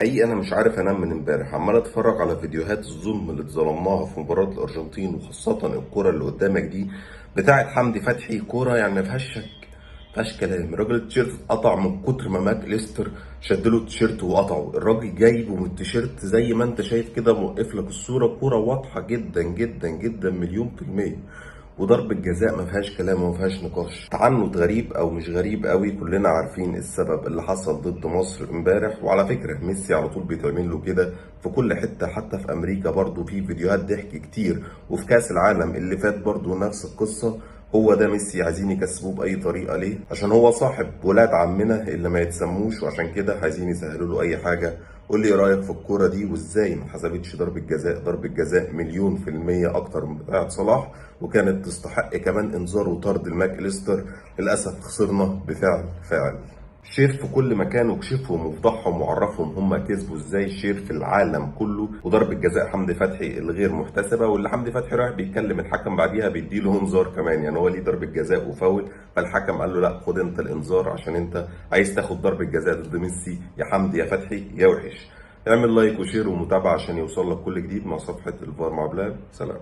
حقيقي انا مش عارف انام من امبارح، عمال اتفرج على فيديوهات الظلم اللي اتظلمناها في مباراة الارجنتين، وخاصة الكرة اللي قدامك دي بتاعة حمدي فتحي. كرة يعني ما فيهاش شك، ما فيهاش كلام. الراجل التيشيرت اتقطع من كتر ما ماك ليستر شدله التيشيرت وقطعه. الراجل جايبه من التيشيرت زي ما انت شايف كده، موقف لك الصورة. كرة واضحة جدا جدا جدا، مليون في المية. وضربة جزاء ما فيهاش كلام وما فيهاش نقاش. تعنت غريب او مش غريب قوي، كلنا عارفين السبب اللي حصل ضد مصر امبارح. وعلى فكرة ميسي على طول بيتعمل له كده في كل حتة، حتى في امريكا برضو في فيديوهات ضحك كتير، وفي كاس العالم اللي فات برضو نفس القصة. هو ده ميسي، عايزين يكسبوه باي طريقة. ليه؟ عشان هو صاحب ولاد عمنا اللي ما يتسموش، وعشان كده عايزين يسهلوا له اي حاجة. قول لي ايه رايك في الكوره دي، وازاي ما حسبتش ضربه جزاء؟ ضربه جزاء مليون في الميه اكتر من بتاعه صلاح، وكانت تستحق كمان انذار وطرد الماكليستر. للاسف خسرنا بفعل فاعل. شير في كل مكان، وكشفهم وفضحهم وعرفهم هم كسبوا ازاي. شير في العالم كله. وضربة جزاء حمدي فتحي الغير محتسبة، واللي حمدي فتحي رايح بيتكلم الحكم بعديها بيديله انذار كمان. يعني هو ليه ضربة جزاء وفاول، فالحكم قال له لا خد انت الانذار، عشان انت عايز تاخد ضربة جزاء ضد ميسي. يا حمدي يا فتحي يا وحش. اعمل لايك وشير ومتابعة عشان يوصل لك كل جديد مع صفحة الفار مع بلال. سلام.